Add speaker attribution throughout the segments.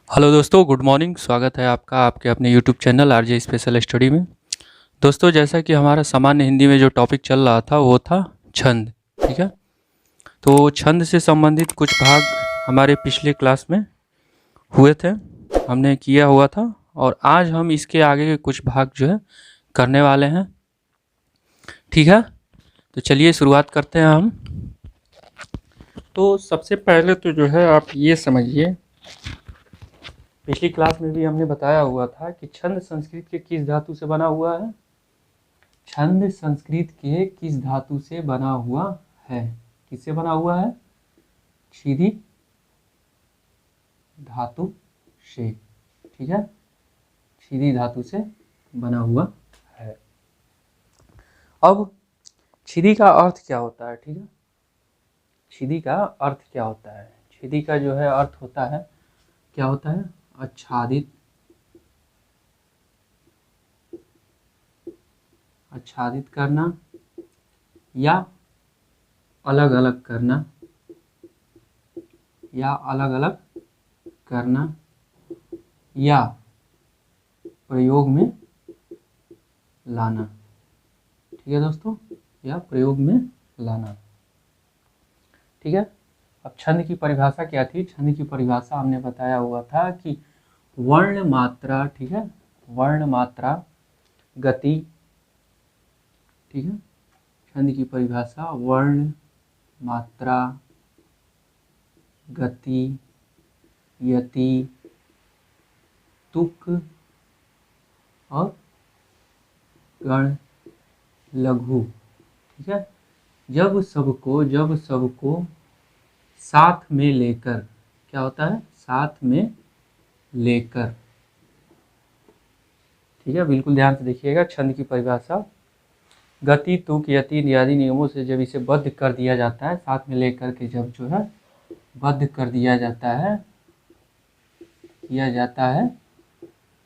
Speaker 1: Hello दोस्तों, good morning. स्वागत है आपका आपके अपने YouTube channel RJ special study में। दोस्तों, जैसा कि हमारा सामान्य हिंदी में जो टॉपिक चल रहा था वो था छंद। ठीक है, तो छंद से संबंधित कुछ भाग हमारे पिछले क्लास में हुए थे, हमने किया हुआ था। और आज हम इसके आगे के कुछ भाग जो है करने वाले हैं। ठीक है, तो चलिए शुरुआत करते हैं हम। तो सबसे पहले तो जो है आप ये समझिए, पिछली क्लास में भी हमने बताया हुआ था कि छंद संस्कृत के किस धातु से बना हुआ है। छंद संस्कृत के किस धातु से बना हुआ है? किससे बना हुआ है? क्षिधि धातु से। ठीक है, क्षिधि धातु से बना हुआ है। अब क्षिधि का अर्थ क्या होता है? ठीक है, क्षिधि का अर्थ क्या होता है? क्षिधि का जो है अर्थ होता है, क्या होता है? आच्छादित, आच्छादित करना या अलग अलग करना, या अलग अलग करना, या प्रयोग में लाना। ठीक है दोस्तों, या प्रयोग में लाना। ठीक है, अब छंद की परिभाषा क्या थी? छंद की परिभाषा हमने बताया हुआ था कि वर्ण मात्रा, ठीक है, वर्ण मात्रा गति। ठीक है, छंद की परिभाषा वर्ण मात्रा गति यति तुक और गण लघु। ठीक है, जब सबको साथ में लेकर, क्या होता है? साथ में लेकर। ठीक है, बिल्कुल ध्यान से देखिएगा। छंद की परिभाषा गति तुक यति इत्यादि नियमों से जब इसे बद्ध कर दिया जाता है, साथ में लेकर के जब जो है बद्ध कर दिया जाता है,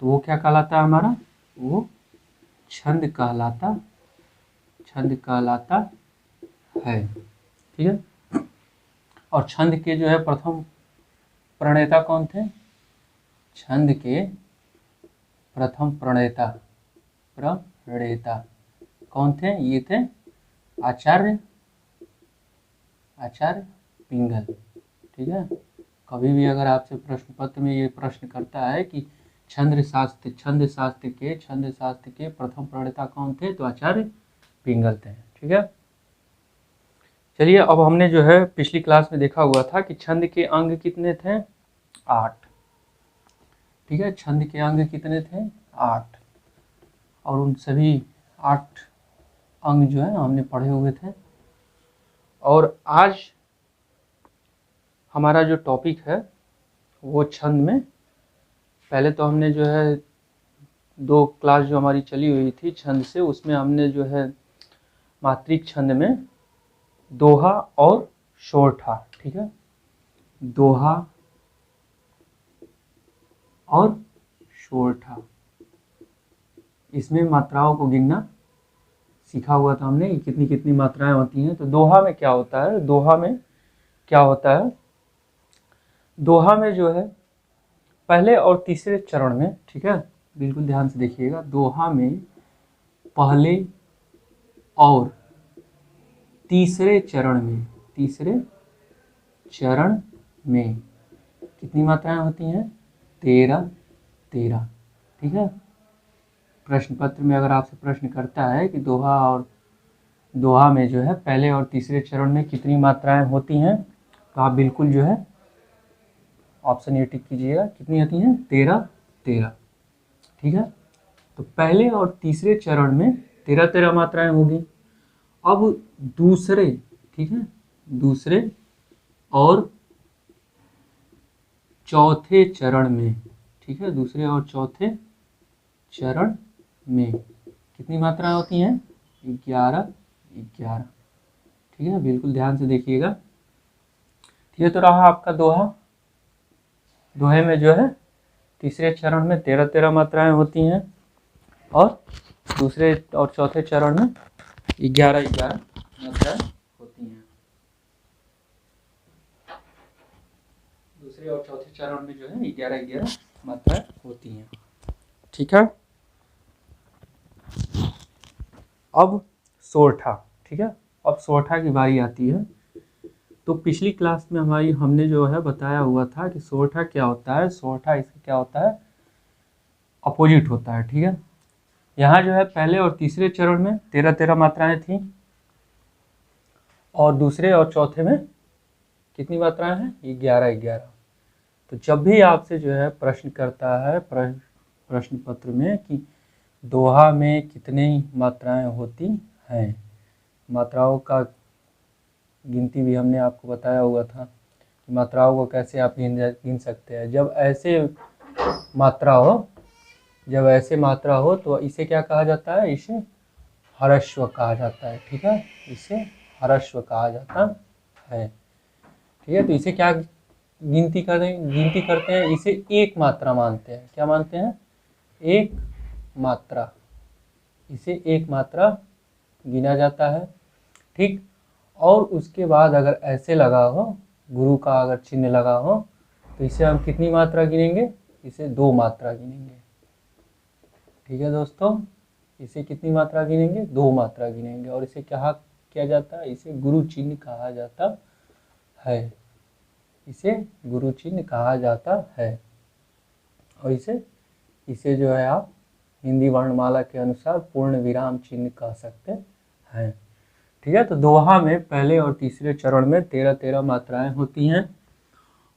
Speaker 1: तो वो क्या कहलाता है हमारा? वो छंद कहलाता, छंद कहलाता है। ठीक है, और छंद के जो है प्रथम प्रणेता कौन थे? छंद के प्रथम प्रणेता कौन थे? ये थे आचार्य पिंगल। ठीक है, कभी भी अगर आपसे प्रश्न पत्र में ये प्रश्न करता है कि छंद शास्त्र के प्रथम प्रणेता कौन थे, तो आचार्य पिंगल थे। ठीक है, चलिए अब हमने जो है पिछली क्लास में देखा हुआ था कि छंद के अंग कितने थे? 8। ठीक है, छंद के अंग कितने थे? 8। और उन सभी 8 अंग जो है हमने पढ़े हुए थे। और आज हमारा जो टॉपिक है वो छंद में, पहले तो हमने जो है 2 क्लास जो हमारी चली हुई थी छंद से, उसमें हमने जो है मात्रिक छंद में दोहा और शोरठा, ठीक है, दोहा और शोरठा, इसमें मात्राओं को गिनना सीखा हुआ था हमने, कितनी कितनी मात्राएं होती हैं। तो दोहा में क्या होता है? दोहा में जो है पहले और तीसरे चरण में, ठीक है, बिल्कुल ध्यान से देखिएगा, दोहा में पहले और तीसरे चरण में कितनी मात्राएं होती हैं? 13। ठीक है, प्रश्न पत्र में अगर आपसे प्रश्न करता है कि दोहा में जो है पहले और तीसरे चरण में कितनी मात्राएं होती हैं, तो आप बिल्कुल जो है ऑप्शन ए टिक कीजिएगा। कितनी होती हैं? 13। ठीक है, तो पहले और तीसरे चरण में 13 मात्राएं होगी। अब दूसरे, ठीक है, दूसरे और चौथे चरण में, ठीक है, दूसरे और चौथे चरण में कितनी मात्राएं होती हैं? 11। ठीक है, बिल्कुल ध्यान से देखिएगा। ठीक है, तो रहा आपका दोहे में जो है तीसरे चरण में 13 मात्राएं होती हैं और दूसरे और चौथे चरण में 11 मात्राएं होती हैं। दूसरे तीसरे और चौथे चरण में जो है 11-11 मात्राएं होती हैं। ठीक है, अब सोरठा। ठीक है, अब सोरठा की बारी आती है। तो पिछली क्लास में हमने जो है बताया हुआ था कि सोरठा क्या होता है। सोरठा इसका क्या होता है, अपोजिट होता है। ठीक है, यहाँ जो है पहले और तीसरे चरण में 13-13 मात्राएं थी और दूसरे और चौथे में कितनी मात्राएं हैं, 11-11। तो जब भी आपसे जो है प्रश्न करता है प्रश्न पत्र में कि दोहा में कितनी मात्राएं होती हैं, मात्राओं का गिनती भी हमने आपको बताया हुआ था कि मात्राओं को कैसे आप गिन सकते हैं। जब ऐसे मात्रा हो तो इसे क्या कहा जाता है, इसे ह्रस्व कहा जाता है। ठीक है, इसे ह्रस्व कहा जाता है। ठीक है, तो इसे क्या गिनती करते हैं, इसे एक मात्रा मानते हैं। क्या मानते हैं, एक मात्रा, इसे एक मात्रा गिना जाता है। ठीक, और उसके बाद अगर ऐसे लगा हो, गुरु का अगर चिन्ह लगा हो, तो इसे हम कितनी मात्रा गिनेंगे, इसे 2 मात्रा गिनेंगे। ठीक है दोस्तों, इसे कितनी मात्रा गिनेंगे, 2 मात्रा गिनेंगे। और इसे क्या किया जाता है, इसे गुरु चिन्ह कहा जाता है। इसे गुरु चिन्ह कहा जाता है। और इसे जो है आप हिंदी वर्णमाला के अनुसार पूर्ण विराम चिन्ह कह सकते हैं। ठीक है, तो दोहा में पहले और तीसरे चरण में 13-13 मात्राएं होती हैं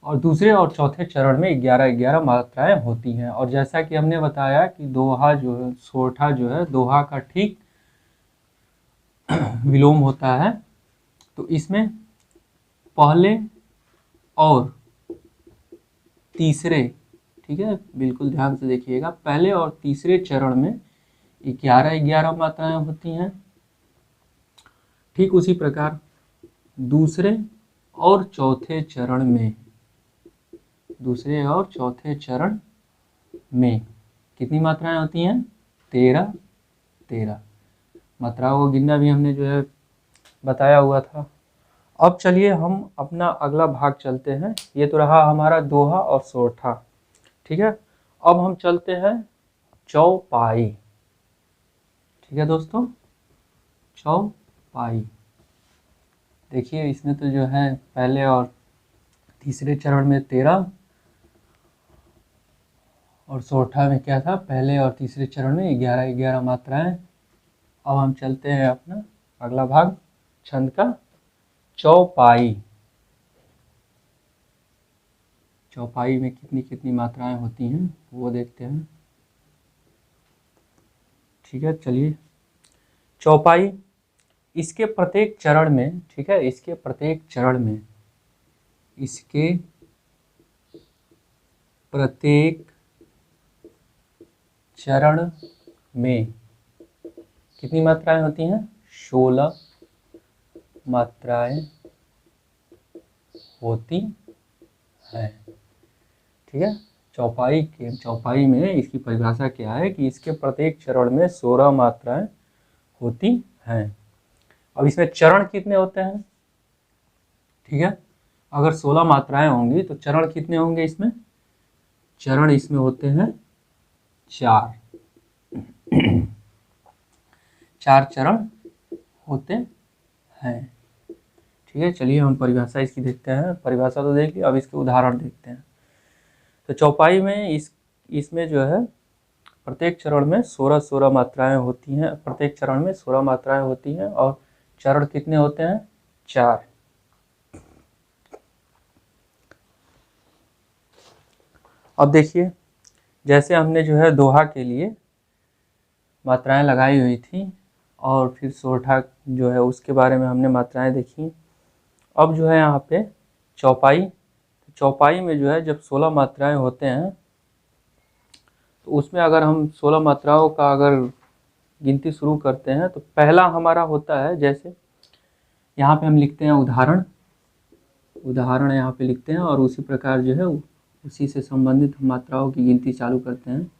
Speaker 1: और दूसरे और चौथे चरण में 11-11 मात्राएं होती हैं। और जैसा कि हमने बताया कि दोहा जो है, सोरठा जो है, दोहा का ठीक विलोम होता है। तो इसमें पहले और तीसरे, ठीक है, बिल्कुल ध्यान से देखिएगा, पहले और तीसरे चरण में 11-11 मात्राएं होती हैं। ठीक उसी प्रकार दूसरे और चौथे चरण में कितनी मात्राएं होती हैं, 13-13 मात्राओं को गिनना भी हमने जो है बताया हुआ था। अब चलिए हम अपना अगला भाग चलते हैं। ये तो रहा हमारा दोहा और सोरठा। ठीक है, अब हम चलते हैं चौपाई। ठीक है दोस्तों, चौपाई देखिए, इसमें तो जो है पहले और तीसरे चरण में 13 और सोरठा में क्या था, पहले और तीसरे चरण में 11-11 मात्राएं। अब हम चलते हैं अपना अगला भाग छंद का, चौपाई। चौपाई में कितनी कितनी मात्राएं होती हैं वो देखते हैं। ठीक है, चलिए चौपाई, इसके प्रत्येक चरण में, ठीक है, इसके प्रत्येक चरण में कितनी मात्राएं होती हैं, 16 मात्राएं होती हैं। ठीक है, चौपाई में इसकी परिभाषा क्या है कि इसके प्रत्येक चरण में 16 मात्राएं होती हैं। अब इसमें चरण कितने होते हैं, ठीक है, अगर 16 मात्राएं होंगी तो चरण कितने होंगे इसमें, चरण इसमें होते हैं 4 चरण होते हैं। ठीक है, चलिए हम परिभाषा इसकी देखते हैं। परिभाषा तो देख ली, अब इसके उदाहरण देखते हैं। तो चौपाई में इसमें जो है प्रत्येक चरण में 16 मात्राएं होती हैं। प्रत्येक चरण में 16 मात्राएं होती हैं और चरण कितने होते हैं, 4। अब देखिए, जैसे हमने जो है दोहा के लिए मात्राएं लगाई हुई थी और फिर सोरठा जो है उसके बारे में हमने मात्राएं देखी। अब जो है यहाँ पे चौपाई में जो है जब 16 मात्राएं होते हैं तो उसमें अगर हम 16 मात्राओं का अगर गिनती शुरू करते हैं तो पहला हमारा होता है, जैसे यहाँ पे हम लिखते हैं उदाहरण यहाँ पे लिखते हैं और उसी प्रकार जो है उसी से संबंधित मात्राओं की गिनती चालू करते हैं।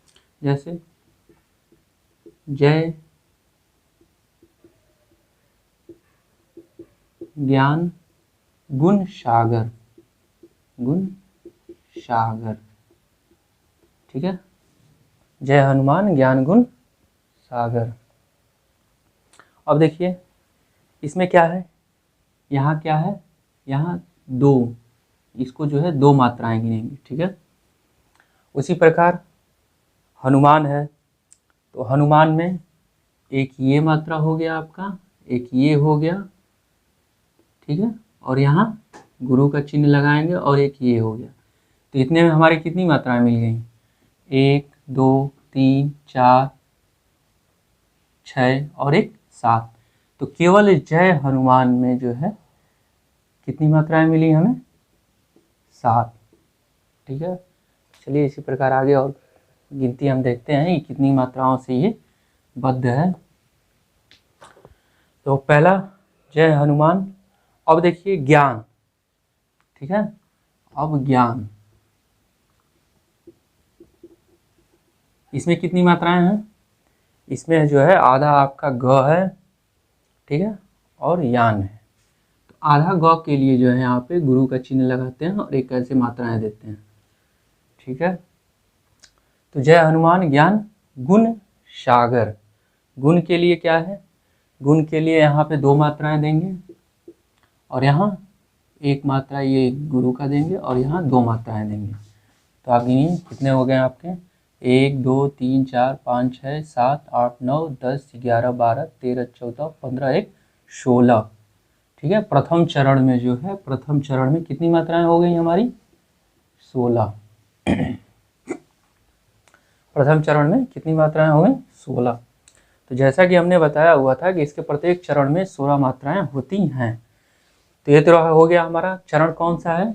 Speaker 1: जैसे जय ज्ञान गुण सागर सागर। ठीक है, जय हनुमान ज्ञान गुण सागर। अब देखिए इसमें क्या है, यहाँ क्या है, यहाँ 2, इसको जो है 2 मात्राएं गिनेंगे। ठीक है, उसी प्रकार हनुमान है, तो हनुमान में एक ये मात्रा हो गया आपका, एक ये हो गया। ठीक है, और यहाँ गुरु का चिन्ह लगाएंगे और एक ये हो गया। तो इतने में हमारी कितनी मात्राएं मिल गई, 1 2 3 4 6 और एक 7। तो केवल जय हनुमान में जो है कितनी मात्राएं मिली हमें, 7। ठीक है, चलिए इसी प्रकार आगे और गिनती हम देखते हैं कि कितनी मात्राओं से ये बद्ध है। तो पहला जय हनुमान। अब देखिए ज्ञान। ठीक है, अब ज्ञान, इसमें कितनी मात्राएं हैं, इसमें जो है आधा आपका ग है। ठीक है, और यान है। तो आधा ग के लिए जो है यहाँ पे गुरु का चिन्ह लगाते हैं और एक ऐसे मात्राएं देते हैं। ठीक है, तो जय हनुमान ज्ञान गुण सागर। गुण के लिए क्या है, गुण के लिए यहाँ पे 2 मात्राएं देंगे और यहाँ 1 मात्रा ये गुरु का देंगे और यहाँ 2 मात्राएं देंगे। तो आप गिनिए कितने हो गए आपके, 1 2 3 4 5 6 7 8 9 10 11 12 13 14 15 1 16। ठीक है, प्रथम चरण में जो है, प्रथम चरण में कितनी मात्राएं हो गई हमारी, 16। प्रथम चरण में कितनी मात्राएं हो गई, 16। तो जैसा कि हमने बताया हुआ था कि इसके प्रत्येक चरण में 16 मात्राएं होती हैं। तो ये तो हो गया हमारा चरण कौन सा है,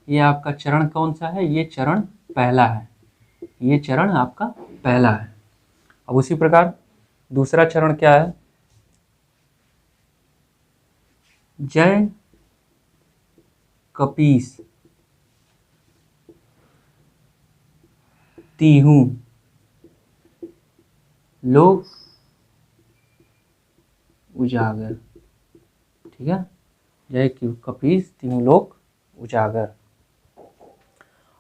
Speaker 1: ये आपका चरण कौन सा है, ये चरण पहला है, ये चरण आपका पहला है। अब उसी प्रकार दूसरा चरण क्या है, जय कपीस तिहु लोक उजागर। ठीक है, जय कपीस तिहु लोक उजागर।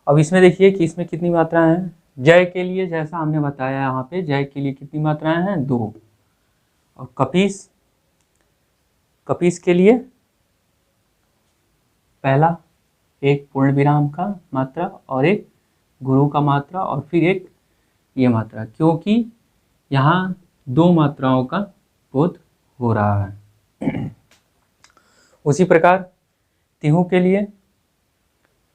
Speaker 1: अब इसमें देखिए कि इसमें कितनी मात्राएं हैं। जय के लिए जैसा हमने बताया यहाँ पे, जय के लिए कितनी मात्राएं हैं, 2। और कपीस, कपीस के लिए पहला एक पूर्ण विराम का मात्रा और एक गुरु का मात्रा और फिर एक ये मात्रा, क्योंकि यहाँ 2 मात्राओं का बोध हो रहा है। उसी प्रकार तिहु के लिए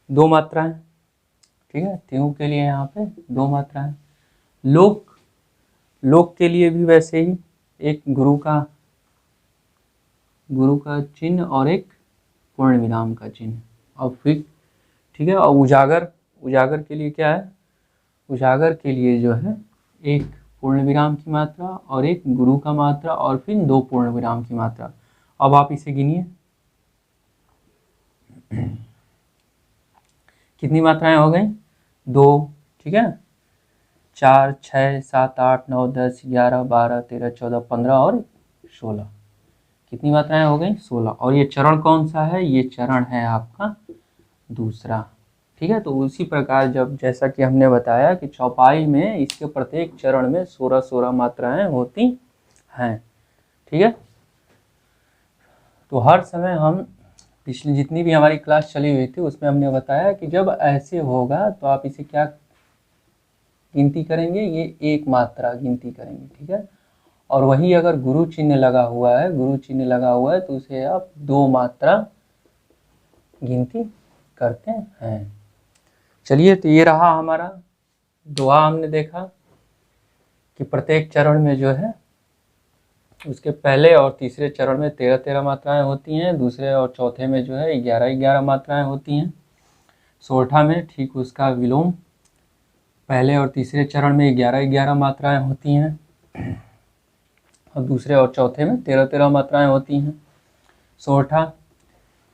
Speaker 1: 2 मात्राएं। ठीक है, तिहु के लिए यहाँ पे 2 मात्राएं। लोक, लोक के लिए भी वैसे ही एक गुरु का चिन्ह और एक पूर्ण विराम का चिन्ह। और फिर ठीक है, और उजागर, उजागर के लिए क्या है, उजागर के लिए जो है एक पूर्ण विराम की मात्रा और एक गुरु का मात्रा और फिर 2 पूर्ण विराम की मात्रा। अब आप इसे गिनिए कितनी मात्राएं हो गई, 2। ठीक है, 4 6 7 8 9 10 11 12 13 14 15 और 16। कितनी मात्राएं हो गई, 16। और ये चरण कौन सा है, ये चरण है आपका दूसरा। ठीक है, तो उसी प्रकार जब जैसा कि हमने बताया कि चौपाई में इसके प्रत्येक चरण में 16 मात्राएं होती हैं। ठीक है, तो हर समय हम पिछली जितनी भी हमारी क्लास चली हुई थी उसमें हमने बताया कि जब ऐसे होगा तो आप इसे क्या गिनती करेंगे, ये 1 मात्रा गिनती करेंगे। ठीक है, और वही अगर गुरु चिन्ह लगा हुआ है, गुरु चिन्ह लगा हुआ है तो उसे आप 2 मात्रा गिनती करते हैं। चलिए, तो ये रहा हमारा दुआ। हमने देखा कि प्रत्येक चरण में जो है उसके पहले और तीसरे चरण में 13 मात्राएं होती हैं, दूसरे और चौथे में जो है 11 मात्राएं होती हैं, सोरठा में ठीक उसका विलोम, पहले और तीसरे चरण में 11 मात्राएं होती हैं और दूसरे और चौथे में 13 मात्राएं होती हैं। सोरठा,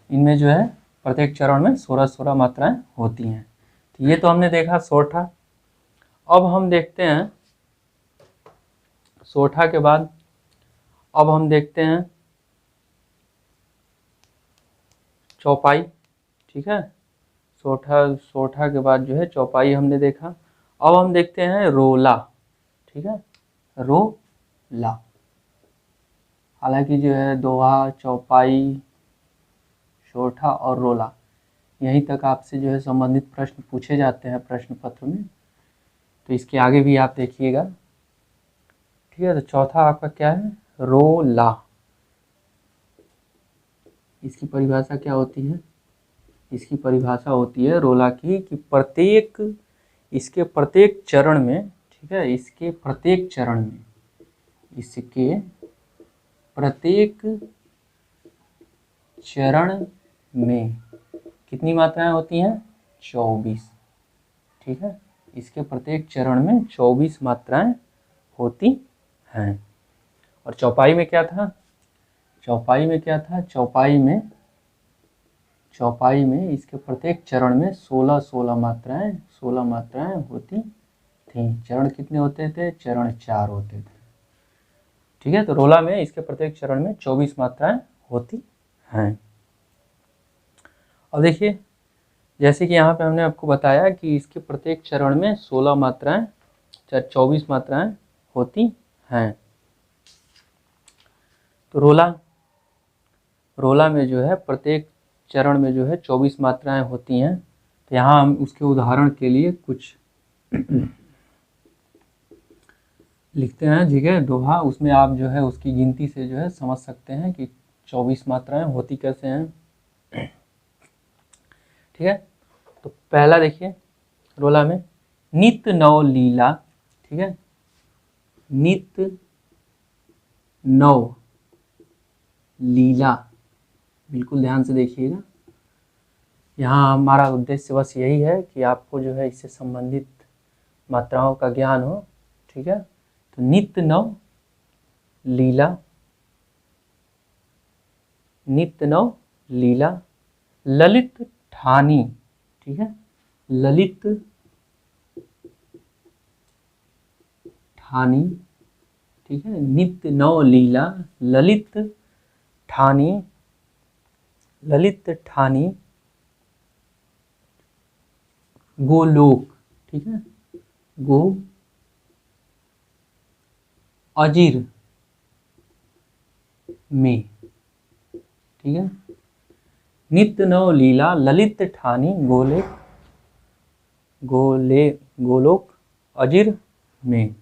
Speaker 1: इनमें जो है प्रत्येक चरण में 16 मात्राएं होती हैं। तो ये तो हमने देखा सोरठा। अब हम देखते हैं सोरठा के बाद अब हम देखते हैं चौपाई। ठीक है, सोठा, सोठा के बाद जो है चौपाई हमने देखा। अब हम देखते हैं रोला, ठीक है, रोला। हालांकि जो है दोहा, चौपाई, सोठा और रोला, यहीं तक आपसे जो है संबंधित प्रश्न पूछे जाते हैं प्रश्न पत्र में, तो इसके आगे भी आप देखिएगा, ठीक है। तो चौथा आपका क्या है, रोला। इसकी परिभाषा क्या होती है, इसकी परिभाषा होती है रोला की कि प्रत्येक, इसके प्रत्येक चरण में, ठीक है, इसके प्रत्येक चरण में, इसके प्रत्येक चरण में कितनी मात्राएं होती हैं, 24, ठीक है। इसके प्रत्येक चरण में 24 मात्राएं होती हैं। और चौपाई में क्या था, चौपाई में क्या था, चौपाई में इसके प्रत्येक चरण में 16 मात्राएं होती थी। चरण कितने होते थे, चरण 4 होते थे, ठीक है। तो रोला में इसके प्रत्येक चरण में 24 मात्राएं होती हैं। अब देखिए, जैसे कि यहाँ पे हमने आपको बताया कि इसके प्रत्येक चरण में 16 मात्राएं, 24 मात्राएं होती हैं। तो रोला में जो है प्रत्येक चरण में जो है 24 मात्राएं होती हैं। तो यहाँ हम उसके उदाहरण के लिए कुछ लिखते हैं, ठीक है, दोहा। उसमें आप जो है उसकी गिनती से जो है समझ सकते हैं कि 24 मात्राएं होती कैसे हैं, ठीक है। तो पहला देखिए रोला में, नित नव लीला, ठीक है, नित नव लीला, बिल्कुल ध्यान से देखिएगा। यहाँ हमारा उद्देश्य बस यही है कि आपको जो है इससे संबंधित मात्राओं का ज्ञान हो, ठीक है। तो नित नव लीला, नित नव लीला, ललित ठानी, ठीक है, ललित ठानी, ठीक है, नित नव लीला, ललित ठानी, ललित ठानी, गोलोक, ठीक है, गो अजीर में, ठीक है, नित्य नव लीला, ललित ठानी, गोलोक अजीर में,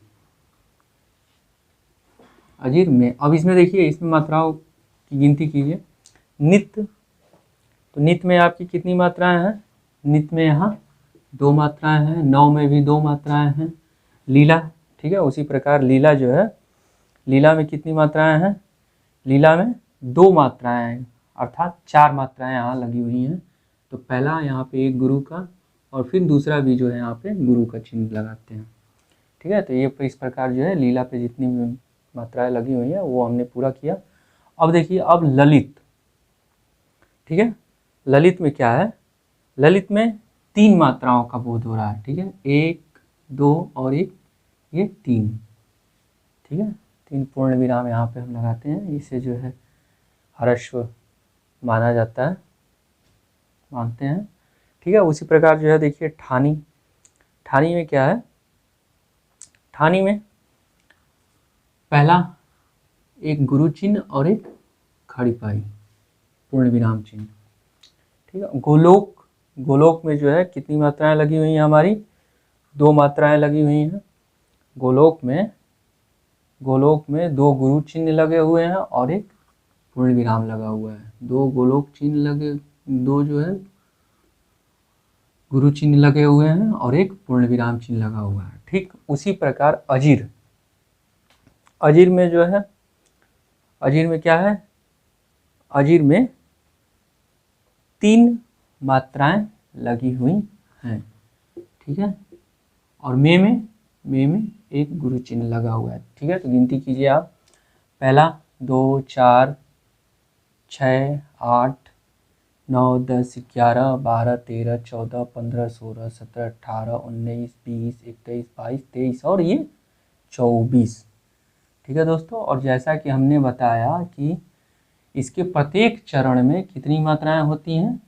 Speaker 1: अजीर में। अब इसमें देखिए, इसमें मात्राओं की गिनती कीजिए। नित्य, तो नित्य में आपकी कितनी मात्राएं हैं, नित्य में यहाँ 2 मात्राएं हैं, नौ में भी 2 मात्राएं हैं। लीला, ठीक है, उसी प्रकार लीला जो है, लीला में कितनी मात्राएं हैं, लीला में 2 मात्राएं हैं, अर्थात 4 मात्राएं यहाँ लगी हुई हैं। तो पहला यहाँ पे एक गुरु का, और फिर दूसरा भी जो है यहाँ पे गुरु का चिन्ह लगाते हैं, ठीक है। तो ये इस प्रकार जो है लीला पे जितनी भी मात्राएं लगी हुई हैं वो हमने पूरा किया। अब देखिए, अब ललित, ठीक है, ललित में क्या है, ललित में 3 मात्राओं का बोध हो रहा है, ठीक है, 1, 2 और 1, ये 3, ठीक है। 3 पूर्ण विराम यहाँ पे हम लगाते हैं, इसे जो है ह्रस्व माना जाता है, मानते हैं, ठीक है। उसी प्रकार जो है देखिए ठानी, ठानी में क्या है, ठानी में पहला एक गुरु चिन्ह और एक खड़ी पाई पूर्ण विराम चिन्ह, ठीक है। गोलोक, गोलोक में जो है कितनी मात्राएं लगी हुई हैं हमारी, 2 मात्राएं लगी हुई हैं। गोलोक में 2 गुरु चिन्ह लगे हुए हैं और एक पूर्ण विराम लगा हुआ है। 2 गोलोक चिन्ह लगे, 2 जो है गुरु चिन्ह लगे हुए हैं और एक पूर्ण विराम चिन्ह लगा हुआ है, ठीक। उसी प्रकार अजीर, अजीर में जो है, अजीर में क्या है, अजीर में 3 मात्राएं लगी हुई हैं, ठीक है। और मे में एक गुरु चिन्ह लगा हुआ है, ठीक है। तो गिनती कीजिए आप, पहला 2, 4, 6, 8, 9, 10, 11, 12, 13, 14, 15, 16, 17, 18, 19, 20, 21, 22, 23 और ये 24, ठीक है दोस्तों। और जैसा कि हमने बताया कि इसके प्रत्येक चरण में कितनी मात्राएं होती हैं,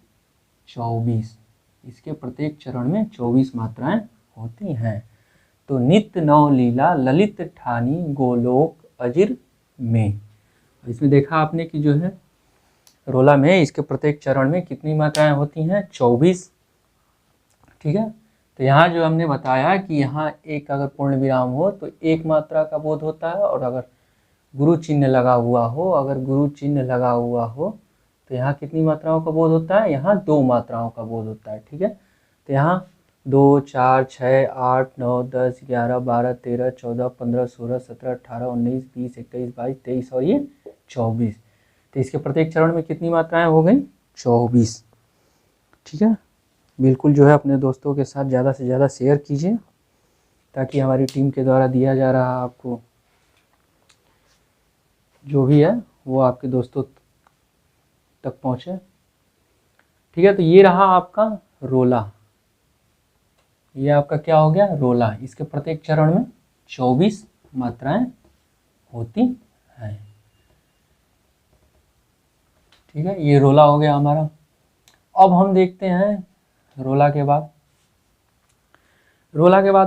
Speaker 1: 24, इसके प्रत्येक चरण में 24 मात्राएं होती हैं। तो नित्य नौ लीला ललित ठानी गोलोक अजिर में। इसमें देखा आपने कि जो है रोला में इसके प्रत्येक चरण में कितनी मात्राएं होती हैं, 24। ठीक है, तो यहाँ जो हमने बताया कि यहाँ एक अगर पूर्ण विराम हो तो एक मात्रा का बोध होता है, और अगर गुरु चिन्ह लगा हुआ हो, तो यहाँ कितनी मात्राओं का बोध होता है, यहाँ 2 मात्राओं का बोध होता है। ठीक है, तो यहाँ 2, 4, 6, 8, 9, 10, 11, 12, 13, 14, 15, 16, 17, 18, 19, 20, 21, 22, 23 और ये 24। तो इसके प्रत्येक चरण में कितनी मात्राएं हो गई, 24। ठीक है, बिल्कुल जो है अपने दोस्तों के साथ ज़्यादा से ज़्यादा शेयर कीजिए, ताकि हमारी टीम के द्वारा दिया जा रहा आपको जो भी है वो आपके दोस्तों तक पहुँचे। ठीक है, तो ये रहा आपका रोला, ये आपका क्या हो गया, रोला। इसके प्रत्येक चरण में 24 मात्राएं होती हैं। ठीक है, ये रोला हो गया हमारा। अब हम देखते हैं रोला के बाद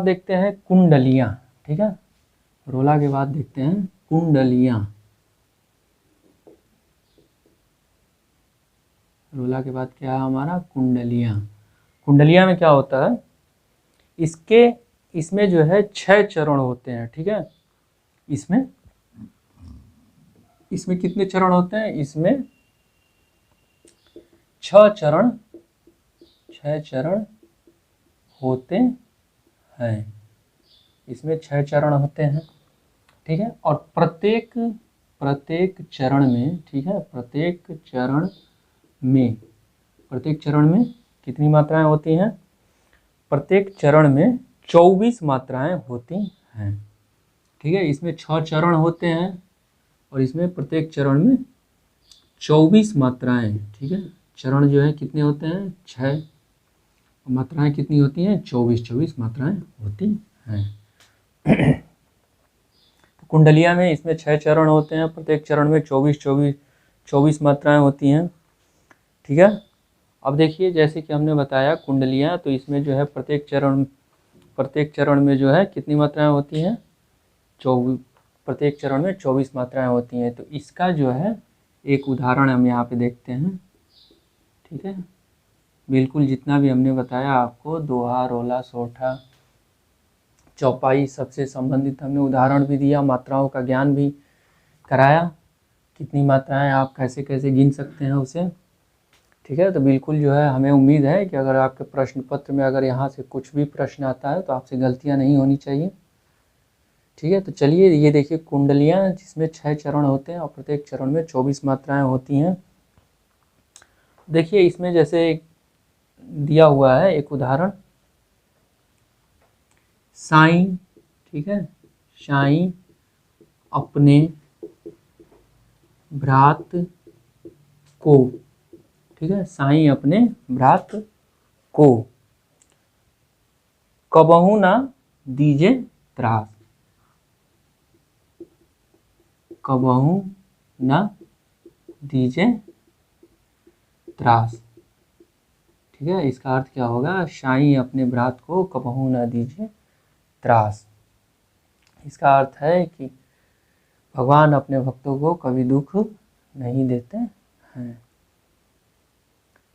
Speaker 1: देखते हैं कुंडलियां। ठीक है, रोला के बाद देखते हैं कुंडलियां। रोला के बाद क्या है हमारा, कुंडलियां। कुंडलियां में क्या होता है, इसमें जो है 6 चरण होते हैं। ठीक है, इसमें कितने चरण होते हैं, इसमें 6 चरण होते हैं। इसमें 6 चरण होते हैं। ठीक है, और प्रत्येक चरण में, ठीक है, प्रत्येक चरण में कितनी मात्राएं होती हैं, प्रत्येक चरण में 24 मात्राएं होती हैं। ठीक है, इसमें 6 चरण होते हैं और इसमें प्रत्येक चरण में 24 मात्राएं। ठीक है, चरण जो है कितने होते हैं, 6, मात्राएं कितनी होती हैं, 24 मात्राएं होती हैं। तो कुंडलिया में इसमें 6 चरण होते हैं, प्रत्येक चरण में 24 मात्राएं होती हैं। ठीक है, अब देखिए जैसे कि हमने बताया कुंडलियां, तो इसमें जो है प्रत्येक चरण में जो है कितनी मात्राएं होती हैं, प्रत्येक चरण में 24 मात्राएं होती हैं। तो इसका जो है एक उदाहरण हम यहाँ पे देखते हैं। ठीक है, बिल्कुल जितना भी हमने बताया आपको, दोहा, रोला, सोठा, चौपाई, सबसे संबंधित हमने उदाहरण भी दिया, मात्राओं का ज्ञान भी कराया, कितनी मात्राएं आप कैसे कैसे गिन सकते हैं उसे। ठीक है, तो बिल्कुल जो है हमें उम्मीद है कि अगर आपके प्रश्न पत्र में अगर यहाँ से कुछ भी प्रश्न आता है तो आपसे गलतियाँ नहीं होनी चाहिए। ठीक है, तो चलिए ये देखिए कुंडलियाँ, जिसमें 6 चरण होते हैं और प्रत्येक चरण में 24 मात्राएं होती हैं। देखिए इसमें जैसे दिया हुआ है एक उदाहरण, साईं। ठीक है, साईं अपने भ्रात को, ठीक है, साईं अपने भ्रात को कबहू ना दीजे त्रास, कबहू ना दीजे त्रास। ठीक है, इसका अर्थ क्या होगा, साईं अपने भ्रात को कबहू ना दीजिए त्रास। इसका अर्थ है कि भगवान अपने भक्तों को कभी दुख नहीं देते हैं।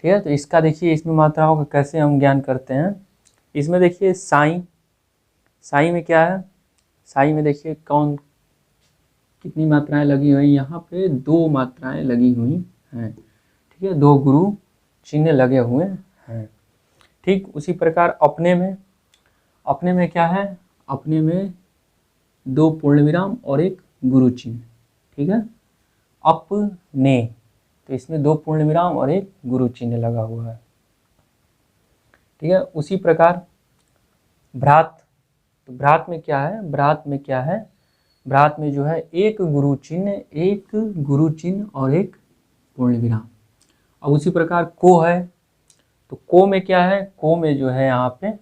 Speaker 1: ठीक है, तो इसका देखिए इसमें मात्राओं का कैसे हम ज्ञान करते हैं। इसमें देखिए साईं में क्या है, साईं में देखिए कितनी मात्राएं लगी हुई, यहाँ पे 2 मात्राएं लगी हुई हैं। ठीक है, 2 गुरु चिन्ह लगे हुए हैं। ठीक उसी प्रकार अपने में क्या है, अपने में 2 पूर्ण विराम और 1 गुरु चिन्ह। ठीक है, अपने, तो इसमें 2 पूर्ण विराम और 1 गुरु चिन्ह लगा हुआ है। ठीक है, उसी प्रकार भ्रात, तो भ्रात में क्या है, भ्रात में जो है 1 गुरु चिन्ह और 1 पूर्ण विराम। अब उसी प्रकार को है, तो को में क्या है, को में जो है यहाँ पे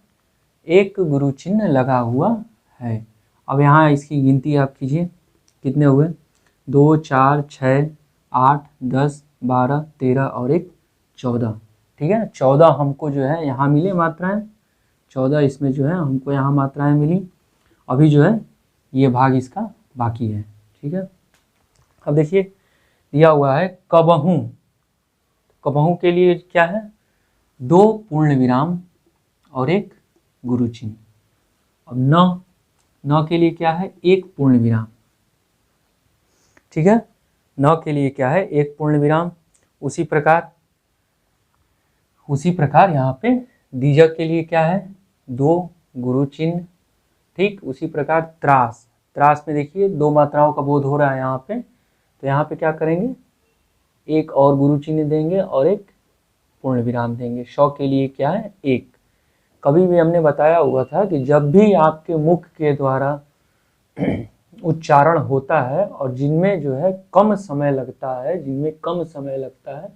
Speaker 1: 1 गुरु चिन्ह लगा हुआ है। अब यहाँ इसकी गिनती आप कीजिए, कितने हुए, 2, 4, 6, 8, 10, 12, 13 और 1, 14। ठीक है। 14 हमको जो है यहाँ मिले मात्राएं, 14 इसमें जो है हमको यहाँ मात्राएं मिली। अभी जो है ये भाग इसका बाकी है, ठीक है। अब देखिए दिया हुआ है कबहू, कबहू के लिए क्या है, 2 पूर्ण विराम और 1 गुरु चिन्ह। अब न के लिए क्या है, 1 पूर्ण विराम, ठीक है। न के लिए क्या है, 1 पूर्ण विराम। उसी प्रकार यहाँ पे दीजक के लिए क्या है, 2 गुरु चिन्ह, ठीक। उसी प्रकार त्रास में देखिए 2 मात्राओं का बोध हो रहा है यहाँ पे, तो यहाँ पे क्या करेंगे, 1 और गुरु चिन्ह देंगे और 1 पूर्ण विराम देंगे। शौ के लिए क्या है, 1। कभी भी हमने बताया हुआ था कि जब भी आपके मुख के द्वारा उच्चारण होता है और जिनमें जो है कम समय लगता है,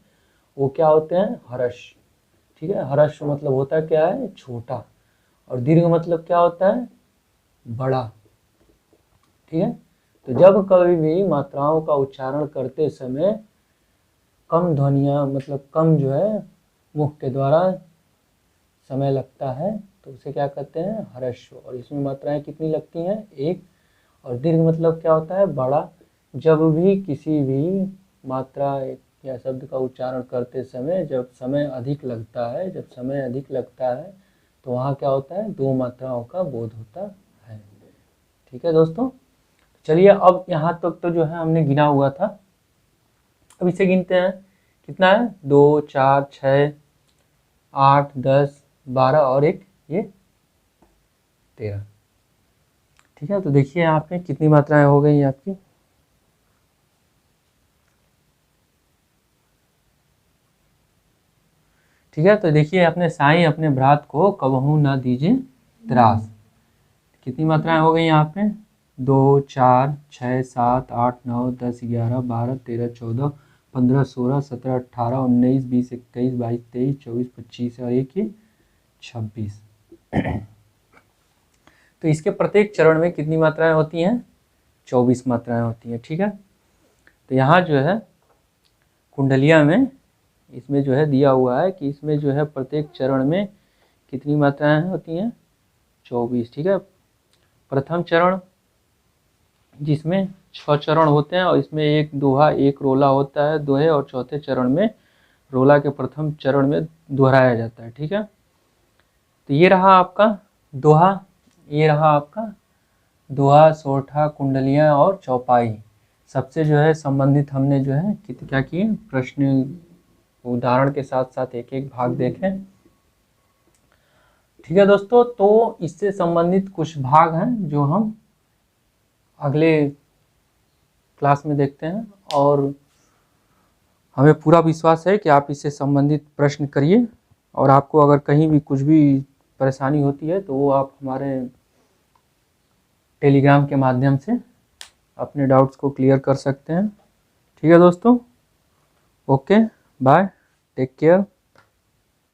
Speaker 1: वो क्या होते हैं, हर्ष, ठीक है। हर्ष मतलब होता है क्या है, छोटा, और दीर्घ मतलब क्या होता है, बड़ा, ठीक है। तो जब कभी भी मात्राओं का उच्चारण करते समय कम ध्वनियाँ मतलब कम जो है मुख के द्वारा समय लगता है तो उसे क्या कहते हैं, ह्रस्व। और इसमें मात्राएं कितनी लगती हैं, 1। और दीर्घ मतलब क्या होता है, बड़ा। जब भी किसी भी मात्रा या शब्द का उच्चारण करते समय जब समय अधिक लगता है तो वहाँ क्या होता है, 2 मात्राओं का बोध होता है, ठीक है दोस्तों। चलिए अब यहाँ तक तो जो है हमने गिना हुआ था, अब इसे गिनते हैं। कितना है, 2, 4, 6, 8, 10, 12 और 1 ये 13, ठीक है। तो देखिए यहाँ पे कितनी मात्राएं हो गई आपकी, ठीक है। तो देखिए अपने साईं अपने भ्रात को कबहू न दीजिए त्रास, कितनी मात्राएं हो गई यहाँ पे, 2, 4, 6, 7, 8, 9, 10, 11, 12, 13, 14, 15, 16, 17, 18, 19, 20, 21, 22, 23, 24, 25 और 1 ये 26। तो इसके प्रत्येक चरण में कितनी मात्राएं होती हैं, 24 मात्राएं होती हैं, ठीक है। तो यहाँ जो है कुंडलिया में इसमें जो है दिया हुआ है कि इसमें जो है प्रत्येक चरण में कितनी मात्राएं होती हैं, 24, ठीक है। प्रथम चरण जिसमें 6 चरण होते हैं और इसमें 1 दोहा 1 रोला होता है, दोहे, और चौथे चरण में रोला के प्रथम चरण में दोहराया जाता है, ठीक है। तो ये रहा आपका दोहा, सोरठा, कुंडलियाँ और चौपाई। सबसे जो है संबंधित हमने जो है क्या किए, प्रश्न उदाहरण के साथ साथ एक एक भाग देखें, ठीक है दोस्तों। तो इससे संबंधित कुछ भाग हैं जो हम अगले क्लास में देखते हैं, और हमें पूरा विश्वास है कि आप इससे संबंधित प्रश्न करिए, और आपको अगर कहीं भी कुछ भी परेशानी होती है तो वो आप हमारे टेलीग्राम के माध्यम से अपने डाउट्स को क्लियर कर सकते हैं, ठीक है दोस्तों। Okay, bye, take care.